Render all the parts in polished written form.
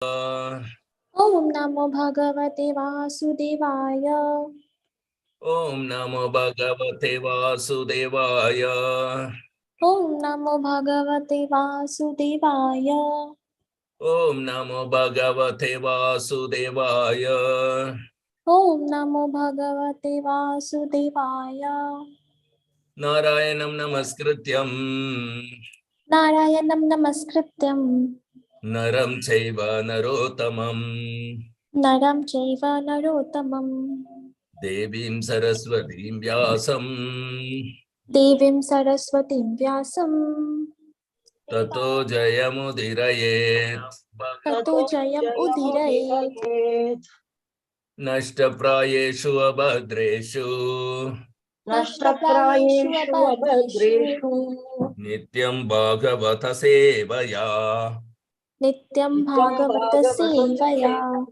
Om Namo Bhagavate Vasudevaya. Om Namo Bhagavate Vasudevaya. Om Namo Bhagavate Vasudevaya. Om Namo Bhagavate Vasudevaya. Om Namo Bhagavate Vasudevaya. Narayanam Namaskrityam Narayanam Namaskrityam Naram Chaiva Narottamam Naram Chaiva Narottamam Devim Saraswatim Vyasam Devim Saraswatim Vyasam Tato Jayamudirayet Tato Jayam Udirayet Nashtaprayeshu Abhadreshu Nashtaprayeshu Abhadreshu Nityam Bhagavata Sevaya Nityam Bhagavata Sevaya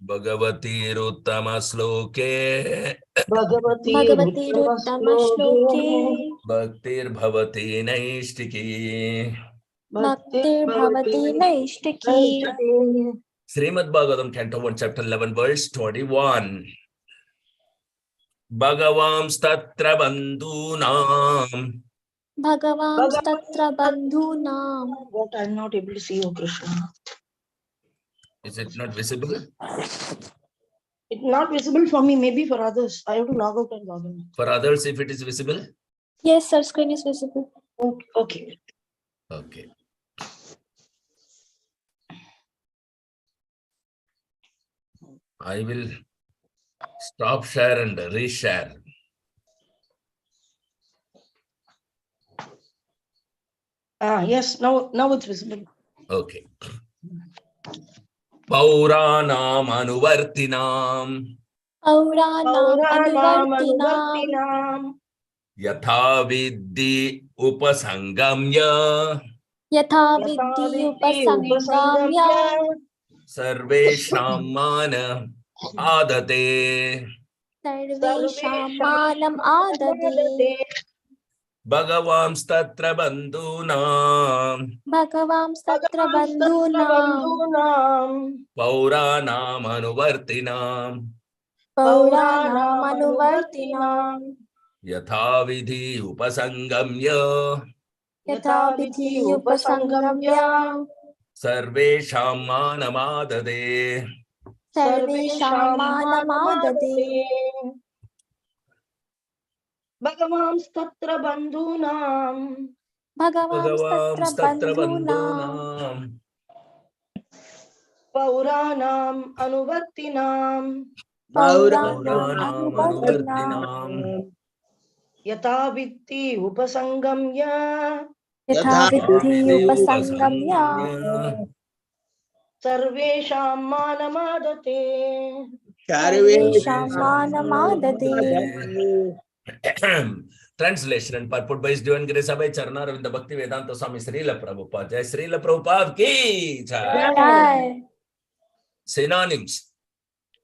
Bhagavati Ruttama Sloke Bhagavati Ruttama Shloke Bhaktir Bhavati Naishtiki Bhaktir Bhavati Naishtaki. Srimad Bhagavatam, Canto 1, Chapter 11, Verse 21. Bhagavam Statra Bandhunam. Bhagavam Statra Bandhunam. What I'm not able to see, you, Krishna. Is it not visible? It's not visible for me, maybe for others. I have to log out and log in. For others, if it is visible? Yes, sir, screen is visible. Okay. Okay. I will stop share and reshare. Yes, now it's visible. Okay. Pauranam anuvartinam. Auranam Anuvartinam. Yatha vidhi upasangamya. Yatha Vidhi Upasangamya. Sarvesham mana adate. Sarvesham Manam Adade. Bhagavam statra bandhunam. Bhagavam Statra Bandhunam. Pauranam anuvartinam. Pauranam Anuvartinam. Yatha vidhi upasangamya. Yatha Vidhi Upasangamya. Sarvesham manamadade. Sarvesham Manamadade. Bhagavam Statra Bandhunam. Bhagavam Statra Bandhunam. Bandhunam. Pauranam Anuvartinam. Pauranam Anuvartinam. Yatha Vitti Upasangamya. Yatha Vidhi Upasangamya. Sarvesham Manamadate. Sarvesham Manamadade. Translation and purport by His Divine Grace by Charana Ravinda Bhakti Vedanta Swami Srila Prabhupada. Jai Srila Prabhupada ki jai. Jai. Synonyms.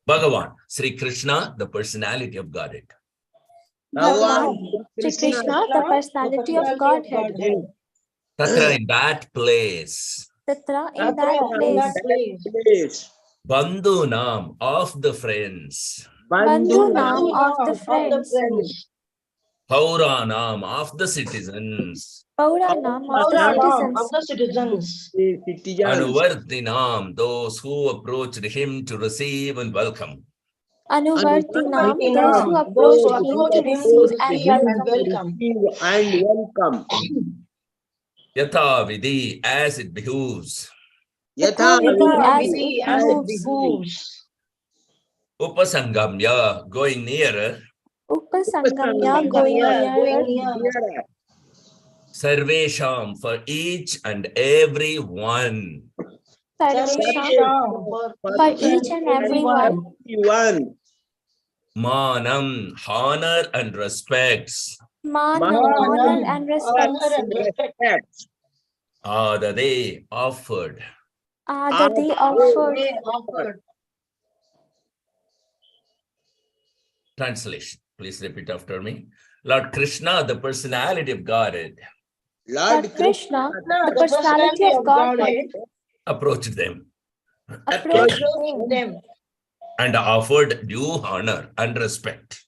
Bhagavan, Sri Krishna, the personality of Godhead. Bhagavan, Sri Krishna, the personality of Godhead. Tatra, in that place. Tatra, in that place. Bandhu Nam, of the friends. Bandhunam, of the friends. Pauranam, of the citizens. Pauranam, of the citizens. Anuvartinam, those who approached him to receive and welcome. Anuvartinam, those who approached him to receive and welcome. Yatha vidhi, as it behooves. Yatha Vidhi, as it behooves. Upasangamya, going nearer. Upasangamya, going nearer. Sarvesham, for each and every one. Sarvesham, for each and every one. Manam, honor and respects. Manam, honor and respects. Adade, offered. Adade, offered. Translation. Please repeat after me. Lord Krishna, the personality of Godhead, Lord Krishna, the personality of Godhead, approached them. approached them and offered due honor and respect.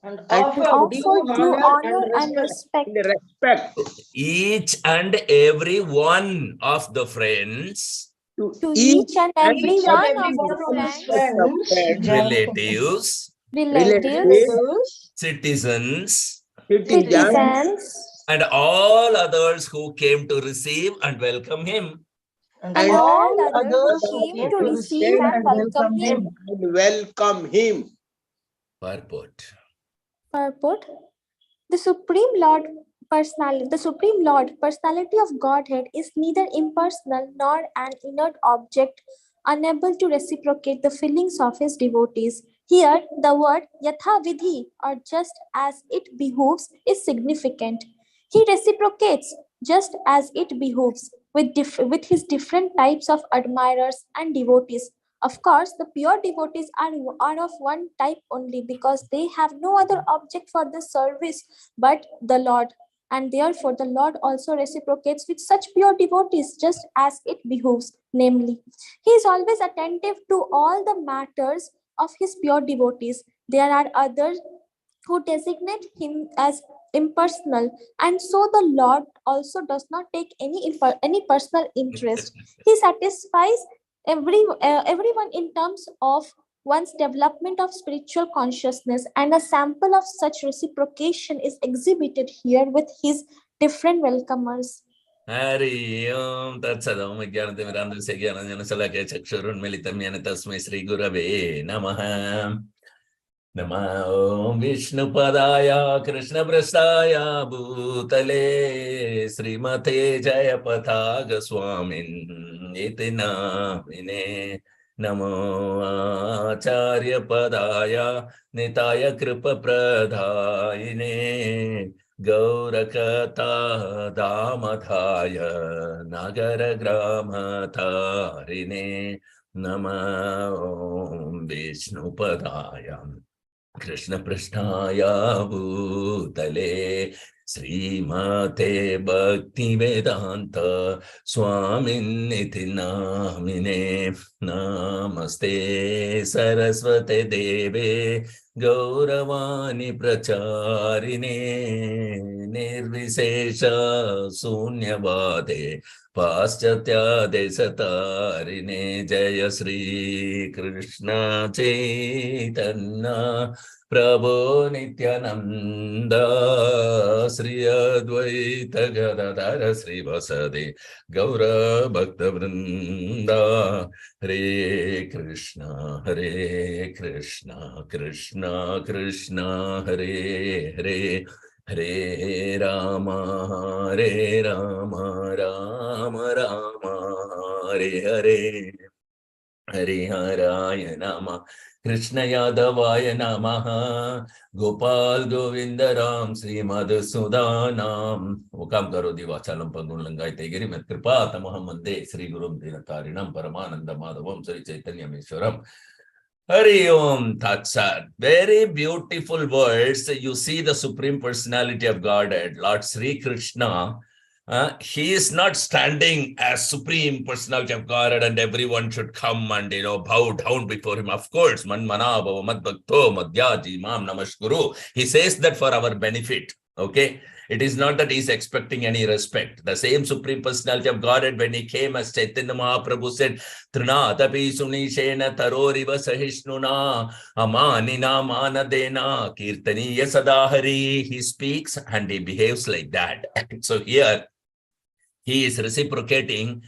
and and offered due offered due honor and respect. respect Each and every one of the friends, to each and every Each and one every of one the of the friends, friends, relatives, relatives, citizens, citizens, and all others who came to receive and welcome him. and and all others others who who came to receive and welcome him. Purport. Purport: the Supreme Lord, personality of Godhead, is neither impersonal nor an inert object unable to reciprocate the feelings of his devotees. Here, the word yatha vidhi, or just as it behooves, is significant. He reciprocates just as it behooves with his different types of admirers and devotees. Of course, the pure devotees are of one type only, because they have no other object for the service but the Lord. And therefore, the Lord also reciprocates with such pure devotees just as it behooves. Namely, He is always attentive to all the matters of His pure devotees. There are others who designate Him as impersonal, and so the Lord also does not take any personal interest. He satisfies everyone in terms of one's development of spiritual consciousness, and a sample of such reciprocation is exhibited here with his different welcomers. Hari Om Tatsadaum Jnanatimirandasya Jnananjanasalakaya Chakshurunmilitam Yena Tasmai Sri Gurave Namaha. Namo Vishnu Padaya Krishna Prastaya Bhutale Srimate Jayapathaga Swamin Iti Namine Namo Acharya Padaya Nitaya Kripa Pradayine Gaurakata Damadhaya Nagara Grama Tarine Namo Vishnu Padaya Krishna Prashnaya Bhutale Srimate Bhakti Vedanta Swamin Iti Namine Namaste Saraswate Deve Gauravani Pracharine Nirvisesha Sunyavade Paschatya Desatarine Jaya Sri Krishna Chaitanya Prabhu Nityananda Sri Advaita Gadadhara Sri Vasadi Gaura Bhakta Vrinda Hare Krishna Krishna Krishna Hare Hare Hare Rama Rama Rama Hare Hare Hariharaya Nama Krishna Yadavaya Namaha Gopal Govinda Ram Sri Madhusudanam Vakam Karo Divachalam Pangulangai Tegiri Matkripa Tamahamande Sri Gurum Dinatarinam Paramananda Madhavam Sri Chaitanya Meshwaram Hari Om Tat Sat. Very beautiful words. You see the Supreme Personality of Godhead, Lord Sri Krishna. He is not standing as Supreme Personality of Godhead and everyone should come and bow down before him. Of course, Man Mana Bhava Mad Bhakto Madhyaji Mam Namashkuru. He says that for our benefit. Okay. It is not that he is expecting any respect. The same Supreme Personality of Godhead, when he came as Chaitanya Mahaprabhu said, Trina tapi sunishena taroriva sahishnuna amanina manadena kirtaniya sadahari. He speaks and he behaves like that. So here, he is reciprocating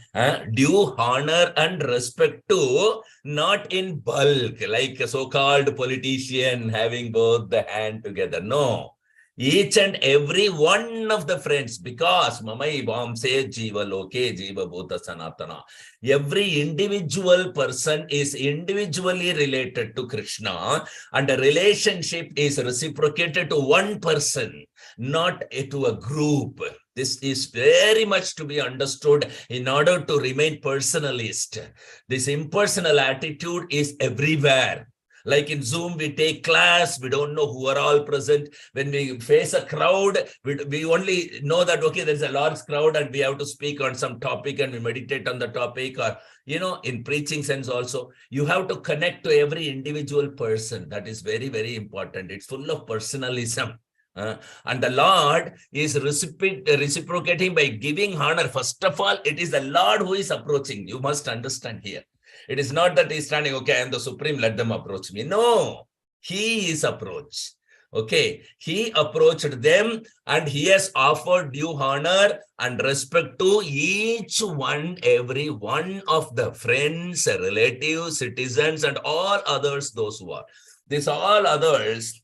due honor and respect to, not in bulk, like a so-called politician having both the hand together. No. Each and every one of the friends, because Mamai Vamse Jiva Loke Jiva Bhuta Sanatana. Every individual person is individually related to Krishna, and the relationship is reciprocated to one person, not to a group. This is very much to be understood in order to remain personalist. This impersonal attitude is everywhere. Like in Zoom, we take class, we don't know who are all present. When we face a crowd, we only know that, okay, there's a large crowd and we have to speak on some topic and we meditate on the topic. Or, in preaching sense also, you have to connect to every individual person. That is very, very important. It's full of personalism. And the Lord is reciprocating by giving honor. First of all, it is the Lord who is approaching. You must understand here. It is not that he's standing, okay, I am the supreme, let them approach me. No, he is approached. Okay, he approached them and he has offered due honor and respect to each one, every one of the friends, relatives, citizens, and all others, those who are. These all others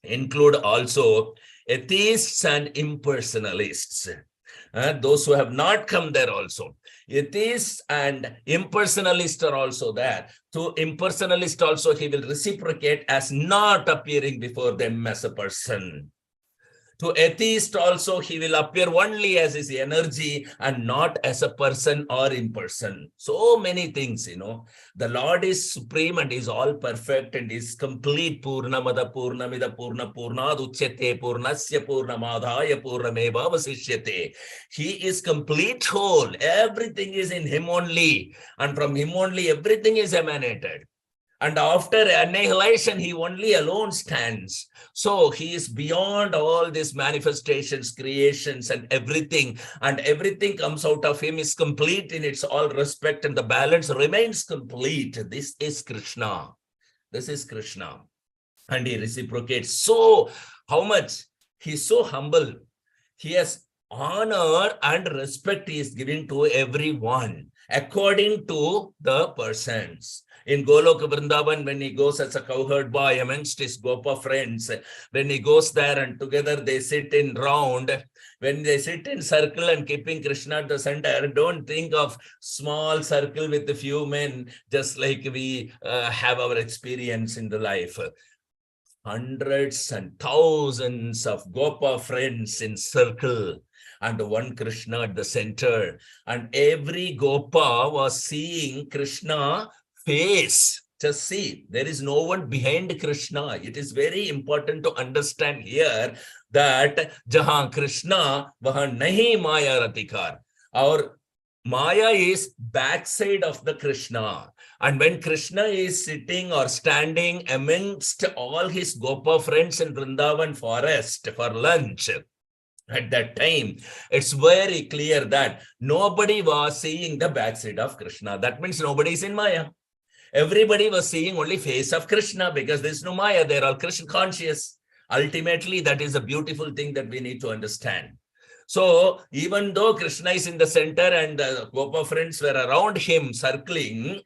include also atheists and impersonalists. Those who have not come there also. Atheists and impersonalists are also there. To impersonalist also, he will reciprocate as not appearing before them as a person. To atheist also, he will appear only as his energy and not as a person or in person. So many things, The Lord is supreme and is all perfect and is complete. Purnamada Purnamida Purna Purnad Uchyate Purnasya Purnamadhaya Purnameva Vasishyate. He is complete whole. Everything is in him only. And from him only everything is emanated. And after annihilation, he only alone stands. So he is beyond all these manifestations, creations, and everything comes out of him is complete in its all respect, and the balance remains complete. This is Krishna. This is Krishna. And he reciprocates. So how much? He's so humble. He has honor and respect he is giving to everyone according to the persons. In Goloka Vrindavan, when he goes as a cowherd boy amongst his Gopa friends, when he goes there and together they sit in round, when they sit in circle and keeping Krishna at the center, don't think of small circle with a few men, just like we have our experience in the life. Hundreds and thousands of Gopa friends in circle and one Krishna at the center. And every Gopa was seeing Krishna face. Just see, there is no one behind Krishna. It is very important to understand here that Jahan Krishna, wahan nahi Maya Ratikar. Our Maya is backside of the Krishna. And when Krishna is sitting or standing amongst all his Gopa friends in Vrindavan forest for lunch, at that time, it's very clear that nobody was seeing the backside of Krishna. That means nobody is in Maya. Everybody was seeing only face of Krishna because there's no Maya. They're all Krishna conscious. Ultimately, that is a beautiful thing that we need to understand. So even though Krishna is in the center and the Gopa friends were around him circling,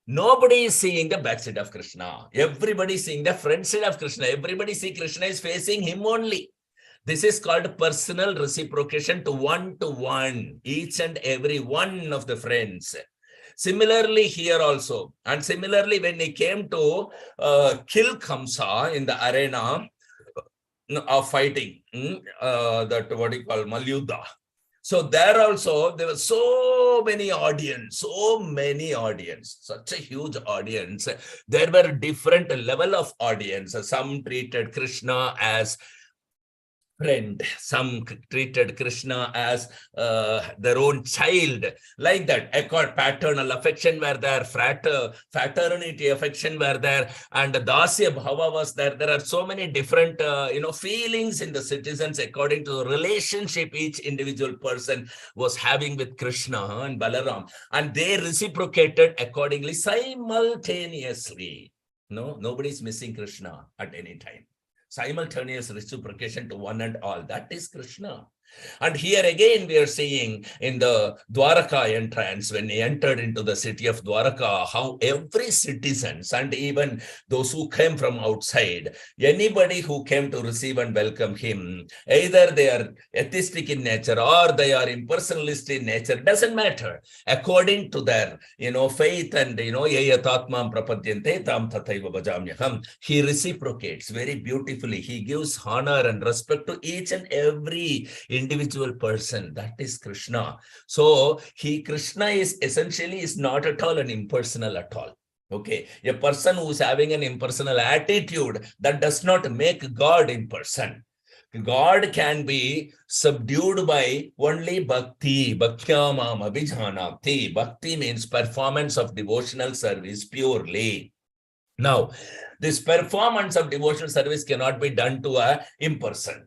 nobody is seeing the backside of Krishna. Everybody is seeing the front side of Krishna. Everybody see Krishna is facing him only. This is called personal reciprocation to one, each and every one of the friends. Similarly here also, and similarly when he came to kill Kamsa in the arena of fighting, that what you call Malyuddha. So there also, there were so many audience, such a huge audience. There were different level of audience. Some treated Krishna as friend, some treated Krishna as their own child, like that. Paternal affection were there, fraternity affection were there, and dasya bhava was there. There are so many different feelings in the citizens according to the relationship each individual person was having with Krishna and Balaram, and they reciprocated accordingly simultaneously. Nobody is missing Krishna at any time. Simultaneous reciprocation to one and all. That is Krishna. And here again we are seeing in the Dwaraka entrance, when he entered into the city of Dwaraka, how every citizen and even those who came from outside, anybody who came to receive and welcome him, either they are atheistic in nature or they are impersonalist in nature, doesn't matter. According to their faith and yayatatmam prapadyante tam tathaiva bhajamyaham, he reciprocates very beautifully. He gives honor and respect to each and every individual person. That is Krishna. So Krishna is essentially not at all an impersonal at all. Okay, a person who is having an impersonal attitude, that does not make God in person. God can be subdued by only bhakti. Bhaktyamam abhijanati. Bhakti means performance of devotional service purely. Now, this performance of devotional service cannot be done to a imperson.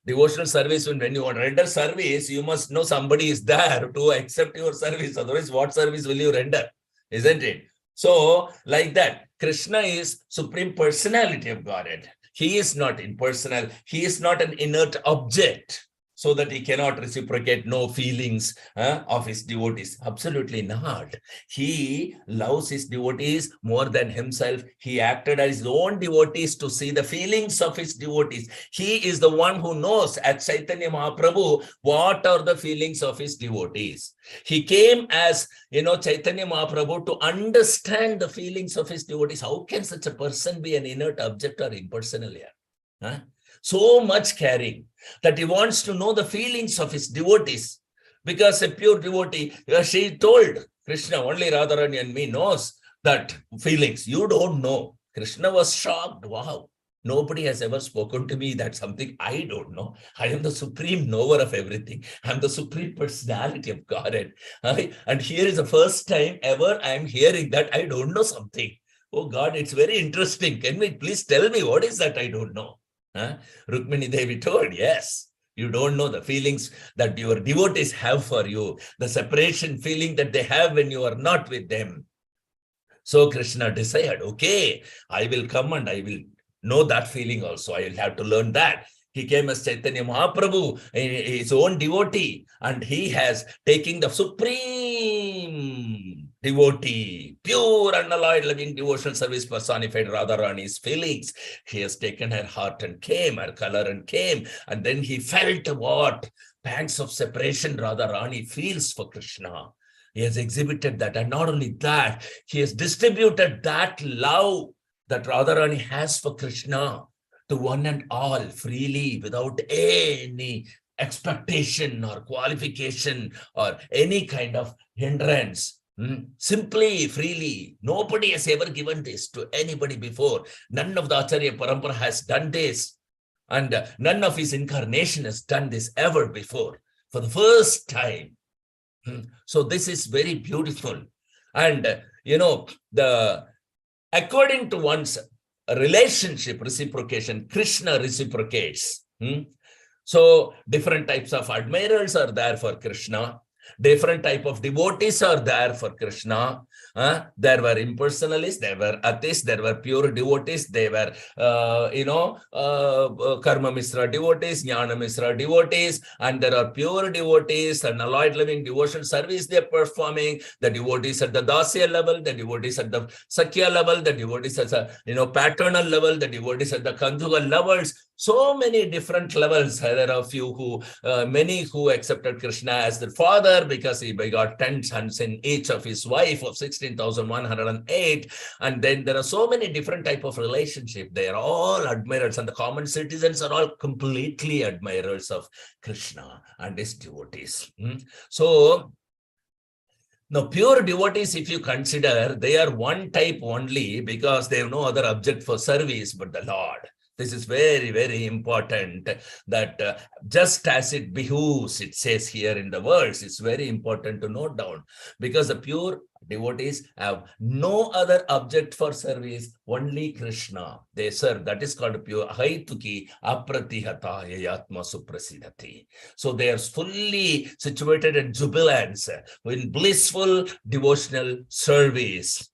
Devotional service, when you render service, you must know somebody is there to accept your service. Otherwise, what service will you render? Isn't it? So, like that, Krishna is Supreme Personality of Godhead. He is not impersonal. He is not an inert object, so that he cannot reciprocate no feelings of his devotees. Absolutely not. He loves his devotees more than himself. He acted as his own devotees to see the feelings of his devotees. He is the one who knows, at Chaitanya Mahaprabhu, what are the feelings of his devotees. He came as, Chaitanya Mahaprabhu to understand the feelings of his devotees. How can such a person be an inert object or impersonal here? So much caring that he wants to know the feelings of his devotees. Because a pure devotee, she told Krishna, only Radharani and me knows that feelings. You don't know. Krishna was shocked. Wow, nobody has ever spoken to me. That's something I don't know. I am the supreme knower of everything. I'm the supreme personality of Godhead. And here is the first time ever I'm hearing that I don't know something. Oh God, it's very interesting. Can we please tell me what is that I don't know? Rukmini Devi told, yes, you don't know the feelings that your devotees have for you, the separation feeling that they have when you are not with them. So Krishna decided, okay, I will come and I will know that feeling also. I will have to learn that. He came as Chaitanya Mahaprabhu, his own devotee, and he has taken the supreme devotee, pure unalloyed loving devotional service personified Radharani's feelings. He has taken her heart and came, her color and came, and then he felt what pangs of separation Radharani feels for Krishna. He has exhibited that, and not only that, he has distributed that love that Radharani has for Krishna to one and all freely, without any expectation or qualification or any kind of hindrance. Simply, freely. Nobody has ever given this to anybody before. None of the Acharya Parampara has done this. And none of his incarnation has done this ever before. For the first time. So this is very beautiful. And, according to one's relationship, reciprocation, Krishna reciprocates. So different types of admirers are there for Krishna. Different type of devotees are there for Krishna. There were impersonalists, there were atheists, there were pure devotees, they were, Karma Misra devotees, Jnana Misra devotees, and there are pure devotees and allied living devotional service they're performing. The devotees at the Dasya level, the devotees at the Sakya level, the devotees at the, paternal level, the devotees at the conjugal levels. So many different levels. There are few who, many who accepted Krishna as their father because he begot 10 sons in each of his wife of 16,108. And then there are so many different type of relationship. They are all admirers, and the common citizens are all completely admirers of Krishna and his devotees. So now, pure devotees, if you consider, they are one type only because they have no other object for service but the Lord. This is very, very important that just as it behooves, it says here in the verse, it's very important to note down, because the pure devotees have no other object for service, only Krishna. They serve. That is called pure ahaituki apratihata yatma suprasidhati. So they are fully situated in jubilance, in blissful devotional service.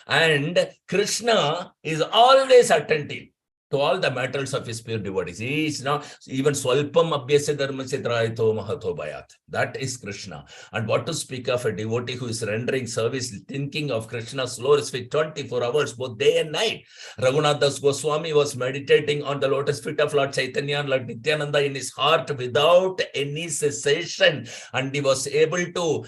And Krishna is always attentive to all the matters of his pure devotees. He is not even swalpam abhyasya dharmasya trayato mahato bhayat. That is Krishna. And what to speak of a devotee who is rendering service, thinking of Krishna's lotus feet 24 hours, both day and night. Raghunath Das Goswami was meditating on the lotus feet of Lord Chaitanya and Lord Nityananda in his heart without any cessation. And he was able to,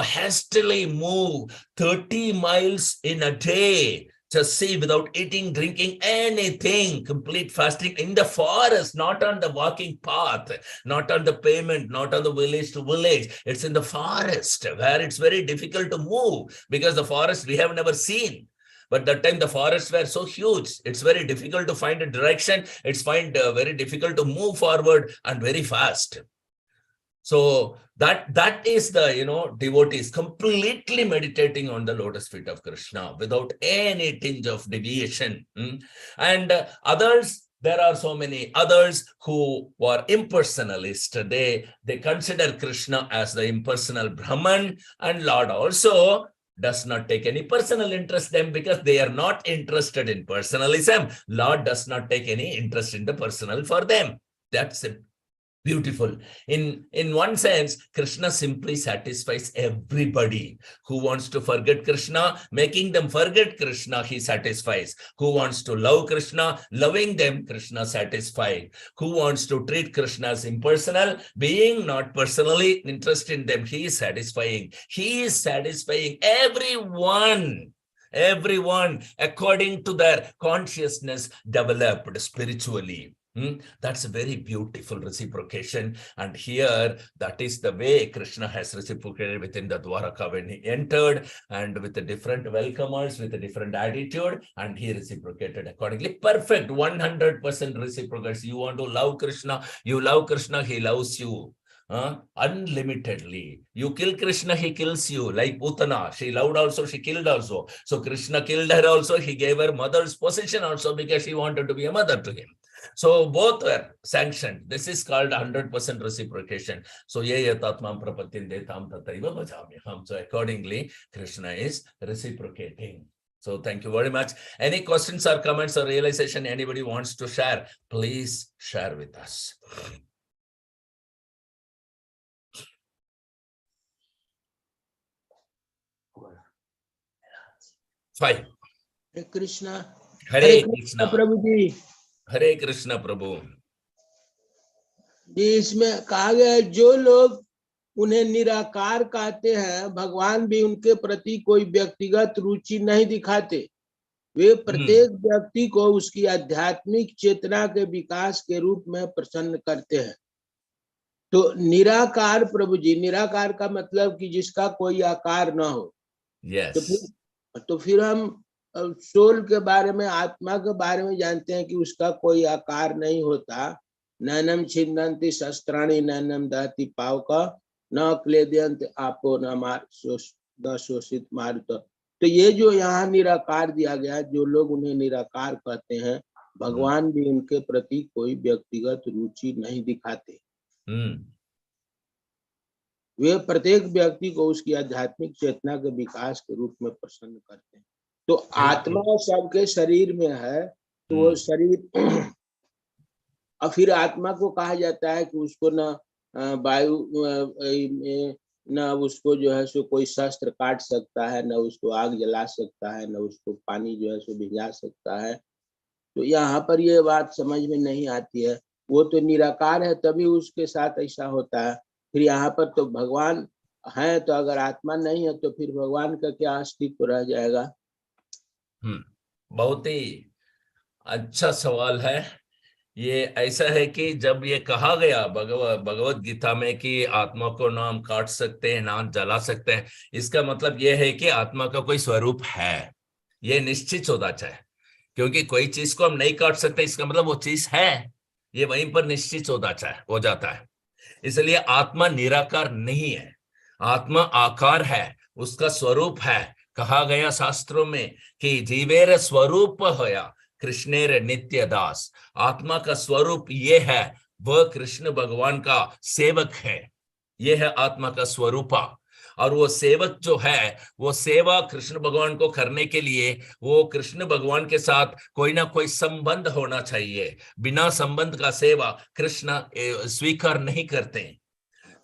hastily move 30 miles in a day. Just see, without eating, drinking, anything, complete fasting in the forest, not on the walking path, not on the pavement, not on the village to village. It's in the forest where it's very difficult to move, because the forest we have never seen. But that time the forests were so huge. It's very difficult to find a direction. It's very difficult to move forward and very fast. So that is the, devotees completely meditating on the lotus feet of Krishna without any tinge of deviation. And others, there are so many others who were impersonalist. They consider Krishna as the impersonal Brahman, and Lord also does not take any personal interest in them because they are not interested in personalism. Lord does not take any interest in the personal for them. That's it. Beautiful. In one sense, Krishna simply satisfies everybody. Who wants to forget Krishna, making them forget Krishna, he satisfies. Who wants to love Krishna, loving them, Krishna satisfies. Who wants to treat Krishna as impersonal, being not personally interested in them, he is satisfying. He is satisfying everyone according to their consciousness developed spiritually. That's a very beautiful reciprocation. And here, that is the way Krishna has reciprocated within the Dwaraka when he entered, and with the different welcomers, with a different attitude, and he reciprocated accordingly. Perfect, 100% reciprocates. You want to love Krishna, you love Krishna, he loves you. Unlimitedly. You kill Krishna, he kills you. Like Putana, she loved also, she killed also. So Krishna killed her also. He gave her mother's position also because she wanted to be a mother to him. So both were sanctioned. This is called 100% reciprocation. So ye yatatmam prapatyam tataiva bhajamyaham. So accordingly, Krishna is reciprocating. So thank you very much. Any questions or comments or realization anybody wants to share, please share with us. Fine. Hare Krishna. Hare Krishna. प्रभु जी. हरे कृष्ण प्रभु. इसमें कहा गया है जो लोग उन्हें निराकार कहते हैं, भगवान भी उनके प्रति कोई व्यक्तिगत रुचि नहीं दिखाते. वे प्रत्येक व्यक्ति को उसकी आध्यात्मिक चेतना के विकास के रूप में प्रसन्न करते हैं. तो निराकार प्रभु जी, निराकार का मतलब कि जिसका कोई आकार ना हो. Yes. तो फिर हम सोल के बारे में, आत्मा के बारे में जानते हैं कि उसका कोई आकार नहीं होता. नैनम छिन्नन्ति शस्त्राणि नैनम दहति पावक न क्लेदयन्त आपो न शोषित मारुत. तो ये जो यहाँ निराकार दिया गया, जो लोग उन्हें निराकार कहते हैं, भगवान भी उनके प्रति कोई व्यक्तिगत रुचि नहीं दिखाते. वे प्रत्येक व्यक्ति को उसकी आध्यात्मिक चेतना के विकास के रूप में प्रसन्न करते हैं. तो आत्मा सबके शरीर में है, तो वो शरीर और फिर आत्मा को कहा जाता है कि उसको न वायु न उसको जो है सो कोई शस्त्र काट सकता है, न उसको आग जला सकता है, न उसको पानी जो है सो भिजा सकता है. तो यहाँ पर ये बात समझ में नहीं आती है. वो तो निराकार है तभी उसके साथ ऐसा होता है. फिर यहाँ पर तो भगवान है, तो अगर आत्मा नहीं है तो फिर भगवान का क्या अस्तित्व रह जाएगा. बहुत ही अच्छा सवाल है. ये ऐसा है कि जब ये कहा गया भगवत गीता में कि आत्मा को ना हम काट सकते हैं, ना जला सकते हैं, इसका मतलब ये है कि आत्मा का कोई स्वरूप है. ये निश्चित होना चाहिए, क्योंकि कोई चीज को हम नहीं काट सकते इसका मतलब वो चीज है, ये वहीं पर निश्चित हो जाता है. इसलिए आत्मा निराकार नहीं है, आत्मा आकार है, उसका स्वरूप है. कहा गया शास्त्रों में कि जीवेर स्वरूप होया कृष्णेर नित्य दास. आत्मा का स्वरूप ये है, वह कृष्ण भगवान का सेवक है. यह है आत्मा का स्वरूपा. और वो सेवक जो है, वो सेवा कृष्ण भगवान को करने के लिए वो कृष्ण भगवान के साथ कोई ना कोई संबंध होना चाहिए. बिना संबंध का सेवा कृष्ण स्वीकार नहीं करते.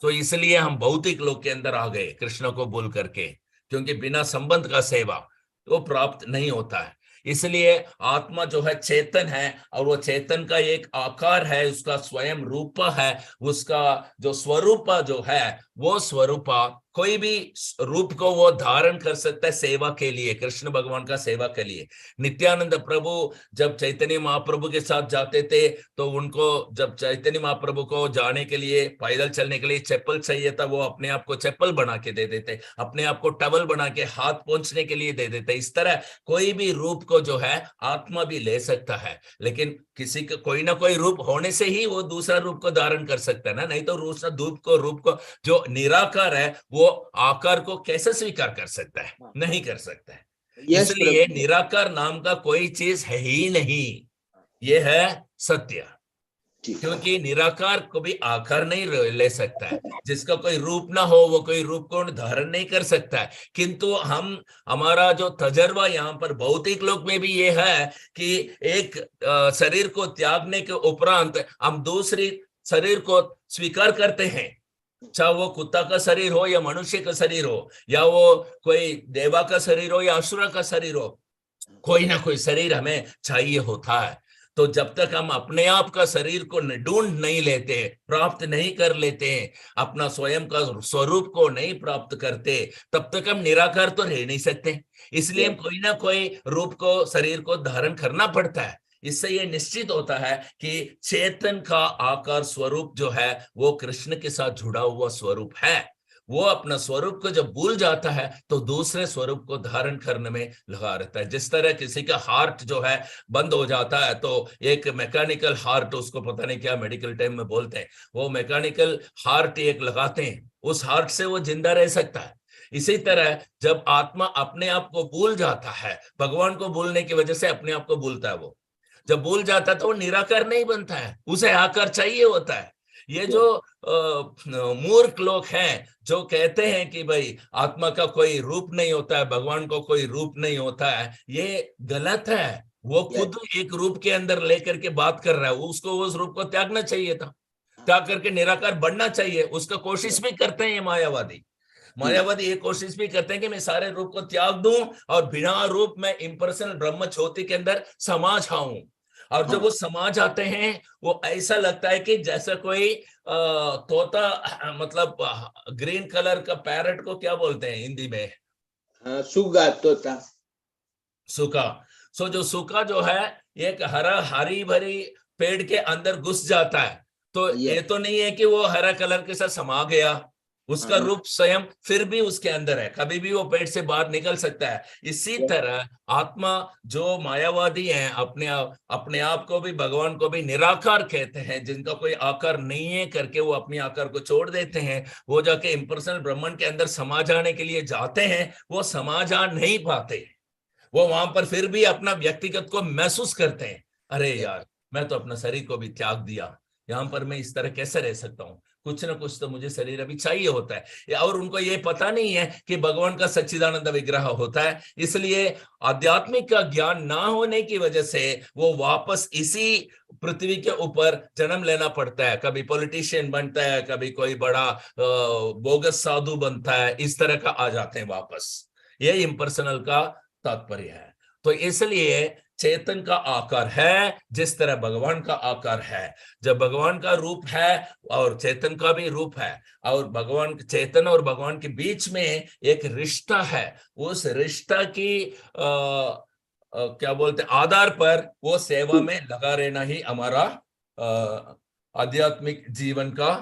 तो इसलिए हम भौतिक लोक के अंदर आ गए कृष्ण को बोल करके, क्योंकि बिना संबंध का सेवा तो प्राप्त नहीं होता है. इसलिए आत्मा जो है चेतन है, और वो चेतन का एक आकार है, उसका स्वयं रूप है, उसका जो स्वरूप जो है वो स्वरूप कोई भी रूप को वो धारण कर सकता है सेवा के लिए, कृष्ण भगवान का सेवा के लिए। नित्यानंद प्रभु जब चैतन्य महाप्रभु के साथ जाते थे तो उनको जब चैतन्य महाप्रभु को जाने के लिए, पैदल चलने के लिए चप्पल चाहिए था, वो अपने आप को चप्पल बना के दे देते, अपने आप को टवल बना के हाथ पहुंचने के लिए दे देते। इस तरह कोई भी रूप को जो है आत्मा भी ले सकता है, लेकिन किसी का कोई ना कोई रूप होने से ही वो दूसरा रूप को धारण कर सकता है ना, नहीं तो दूसरा रूप को जो निराकार है वो आकार को कैसे स्वीकार कर सकता है? नहीं कर सकता है। इसलिए निराकार नाम का कोई चीज है ही नहीं, ये है सत्य। क्योंकि निराकार को भी आकार नहीं ले सकता है, जिसका कोई रूप ना हो वो कोई रूप को धारण नहीं कर सकता है। किंतु हमारा जो तजर्बा यहाँ पर भौतिक लोक में भी ये है कि एक शरीर को त्यागने के उपरांत हम दूसरी शरीर को स्वीकार करते हैं, चाहे वो कुत्ता का शरीर हो या मनुष्य का शरीर हो, या वो कोई देवा का शरीर हो या असुर का शरीर हो, कोई ना कोई शरीर हमें चाहिए होता है। तो जब तक हम अपने आप का शरीर को ढूंढ नहीं लेते, प्राप्त नहीं कर लेते, अपना स्वयं का स्वरूप को नहीं प्राप्त करते, तब तक हम निराकार तो रह नहीं सकते। इसलिए हम कोई ना कोई रूप को, शरीर को धारण करना पड़ता है। इससे ये निश्चित होता है कि चेतन का आकार स्वरूप जो है वो कृष्ण के साथ जुड़ा हुआ स्वरूप है। वो अपना स्वरूप को जब भूल जाता है तो दूसरे स्वरूप को धारण करने में लगा रहता है। जिस तरह किसी का हार्ट जो है बंद हो जाता है तो एक मैकेनिकल हार्ट, उसको पता नहीं क्या मेडिकल टाइम में बोलते हैं, वो मैकेनिकल हार्ट एक लगाते हैं, उस हार्ट से वो जिंदा रह सकता है। इसी तरह जब आत्मा अपने आप को भूल जाता है, भगवान को भूलने की वजह से अपने आप को भूलता है, वो जब भूल जाता है तो वो निराकार नहीं बनता है, उसे आकार चाहिए होता है। ये जो मूर्ख लोग हैं जो कहते हैं कि भाई आत्मा का कोई रूप नहीं होता है, भगवान को कोई रूप नहीं होता है, ये गलत है। वो खुद एक रूप के अंदर लेकर के बात कर रहा है, उसको उस रूप को त्यागना चाहिए था, त्याग करके निराकार बनना चाहिए। उसका कोशिश भी करते हैं ये मायावादी ये कोशिश भी करते हैं कि मैं सारे रूप को त्याग दूं और बिना रूप में इम्पर्सनल ब्रह्म ज्योति के अंदर समा जाऊं। और जब वो समा जाते हैं वो ऐसा लगता है कि जैसा कोई तोता, मतलब ग्रीन कलर का पैरट को क्या बोलते हैं हिंदी में? सुगा, तोता, सूखा। सो जो सूखा जो है एक हरी भरी पेड़ के अंदर घुस जाता है, तो ये तो नहीं है कि वो हरा कलर के साथ समा गया, उसका रूप स्वयं फिर भी उसके अंदर है, कभी भी वो पेट से बाहर निकल सकता है। इसी तरह आत्मा जो मायावादी हैं, अपने आप को भी, भगवान को भी निराकार कहते हैं, जिनका कोई आकार नहीं है करके वो अपने आकार को छोड़ देते हैं, वो जाके इम्पर्सनल ब्रह्मांड के अंदर समा जाने के लिए जाते हैं, वो समा जा नहीं पाते। वो वहां पर फिर भी अपना व्यक्तिगत को महसूस करते हैं, अरे यार मैं तो अपना शरीर को भी त्याग दिया, यहाँ पर मैं इस तरह कैसे रह सकता हूँ, कुछ ना कुछ तो मुझे शरीर अभी चाहिए होता है। और उनको ये पता नहीं है कि भगवान का सच्चिदानंद विग्रह होता है। इसलिए आध्यात्मिक का ज्ञान ना होने की वजह से वो वापस इसी पृथ्वी के ऊपर जन्म लेना पड़ता है, कभी पॉलिटिशियन बनता है, कभी कोई बड़ा बोगस साधु बनता है, इस तरह का आ जाते हैं वापस। ये इम्पर्सनल का तात्पर्य है। तो इसलिए चेतन का आकार है जिस तरह भगवान का आकार है। जब भगवान का रूप है और चेतन का भी रूप है, और भगवान, चेतन और भगवान के बीच में एक रिश्ता है, उस रिश्ता की क्या बोलते आधार पर वो सेवा में लगा रहना ही हमारा आध्यात्मिक जीवन का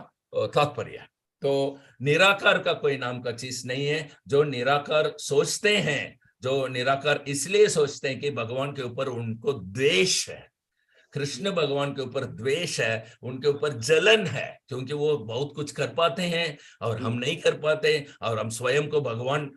तात्पर्य है। तो निराकार का कोई नाम का चीज नहीं है। जो निराकार सोचते हैं, जो निराकार इसलिए सोचते हैं कि भगवान के ऊपर उनको द्वेष है, कृष्ण भगवान के ऊपर द्वेष है, उनके ऊपर जलन है, क्योंकि वो बहुत कुछ कर पाते हैं और हम नहीं कर पाते, और हम स्वयं को भगवान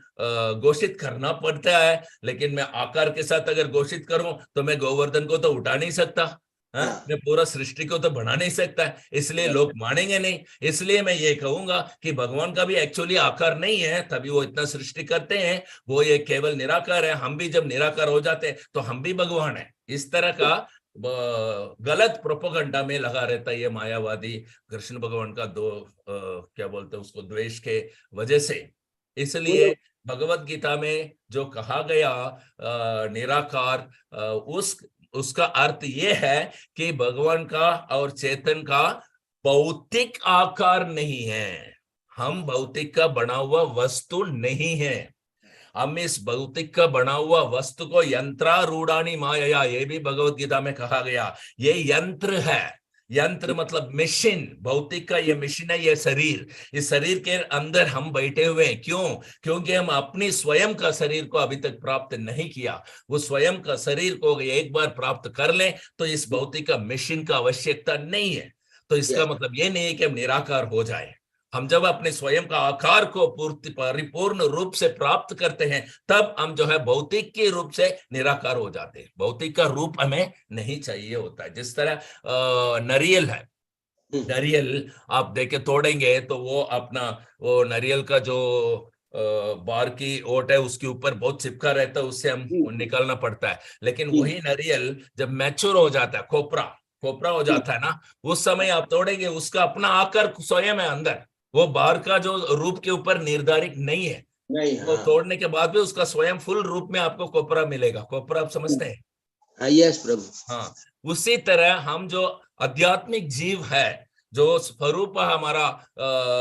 घोषित करना पड़ता है। लेकिन मैं आकार के साथ अगर घोषित करूं तो मैं गोवर्धन को तो उठा नहीं सकता, मैं पूरा सृष्टि को तो बना नहीं सकता, इसलिए लोग मानेंगे नहीं। इसलिए मैं ये कहूंगा कि भगवान का भी एक्चुअली आकार नहीं है, तभी वो इतना सृष्टि करते हैं, वो ये केवल निराकार है। हम भी जब निराकार हो जाते हैं तो हम भी भगवान है। इस तरह का गलत प्रोपेगेंडा में लगा रहता है ये मायावादी कृष्ण भगवान का क्या बोलते हैं उसको, द्वेष के वजह से। इसलिए भगवत गीता में जो कहा गया निराकार, उसका अर्थ ये है कि भगवान का और चेतन का भौतिक आकार नहीं है, हम भौतिक का बना हुआ वस्तु नहीं है। हम इस भौतिक का बना हुआ वस्तु को यंत्रारूढ़ानी माया, ये भी भगवत गीता में कहा गया, ये यंत्र है। यंत्र मतलब मशीन, भौतिक का ये मशीन है, ये शरीर। इस शरीर के अंदर हम बैठे हुए हैं। क्यों? क्योंकि हम अपनी स्वयं का शरीर को अभी तक प्राप्त नहीं किया। वो स्वयं का शरीर को एक बार प्राप्त कर लें तो इस भौतिक का मशीन का आवश्यकता नहीं है। तो इसका मतलब ये नहीं है कि हम निराकार हो जाए। हम जब अपने स्वयं का आकार को परिपूर्ण रूप से प्राप्त करते हैं तब हम जो है भौतिक के रूप से निराकार हो जाते हैं। भौतिक का रूप हमें नहीं चाहिए होता है। जिस तरह नारियल है, नारियल आप देखे तोड़ेंगे तो वो अपना वो नारियल का जो बार की ओट है उसके ऊपर बहुत चिपका रहता है, उससे हम निकालना पड़ता है। लेकिन वही नारियल जब मैच्योर हो जाता है, खोपरा खोपरा हो जाता है ना, उस समय आप तोड़ेंगे, उसका अपना आकार स्वयं है अंदर, वो बाहर का जो रूप के ऊपर निर्धारित नहीं है। नहीं, तो तोड़ने के बाद भी उसका स्वयं फुल रूप में आपको कोपरा मिलेगा। कोपरा आप समझते हैं? हाँ, यस प्रभु। हाँ, उसी तरह हम जो आध्यात्मिक जीव है, जो स्वरूप हमारा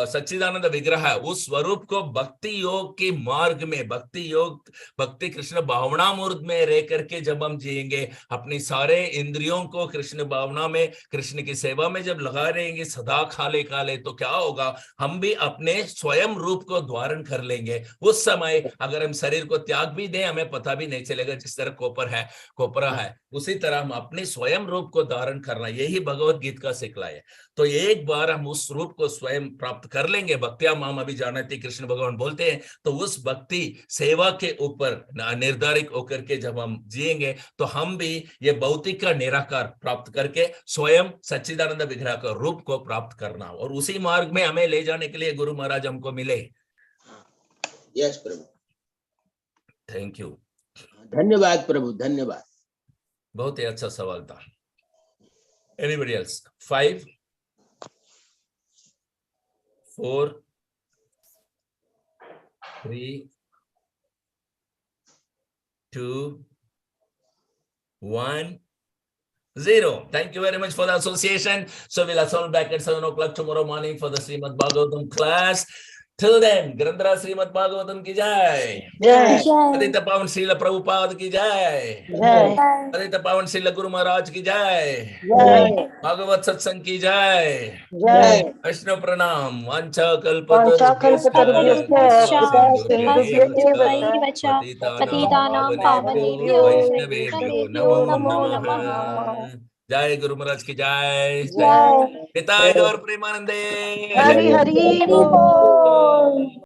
सच्चिदानंद विग्रह है, उस स्वरूप को भक्ति योग के मार्ग में, भक्ति योग भक्ति कृष्ण भावना मूर्त में रह करके जब हम जिएंगे, अपनी सारे इंद्रियों को कृष्ण भावना में, कृष्ण की सेवा में जब लगा रहेंगे सदा खाले काले, तो क्या होगा, हम भी अपने स्वयं रूप को धारण कर लेंगे। उस समय अगर हम शरीर को त्याग भी दें हमें पता भी नहीं चलेगा। जिस तरह कोपरा है उसी तरह हम अपने स्वयं रूप को धारण करना, यही भगवत गीता का सिखलाय है। तो एक बार हम उस रूप को स्वयं प्राप्त कर लेंगे, भक्तिया माम अभी जानते कृष्ण भगवान बोलते हैं, तो उस भक्ति सेवा के ऊपर निर्धारित होकर के जब हम जिएंगे तो हम भी ये भौतिक का निराकार प्राप्त करके स्वयं सच्चिदानंद विग्रह का रूप को प्राप्त करना, और उसी मार्ग में हमें ले जाने के लिए गुरु महाराज हमको मिले। यस प्रभु, थैंक यू, धन्यवाद प्रभु, धन्यवाद। बहुत ही अच्छा सवाल था। Anybody else? 5 4 3 2 1 0. Thank you very much for the association. So we'll assemble back at 7 o'clock tomorrow morning for the Srimad Bhagavatam class. Till then, Grandhara Srimad Bhagavatam ki jai. जय Aditya Pavan Srila Prabhupada ki jai. जय Aditya Pavan Srila Guru Maharaj ki jai. जय Bhagavat Satsang ki jai. जय Vaishnav Pranam. Vancha वाञ्छाकल्पतरुभ्यश्च कृपा सिन्धुभ्यश्च Patitanam पावनेभ्यो Vaishnavebhyo वैष्णवेभ्यो Namo नमो Namah. नमः। जय गुरु महाराज की जय। जय पिताय गौर प्रेमानंदे। हरि हरि बोल।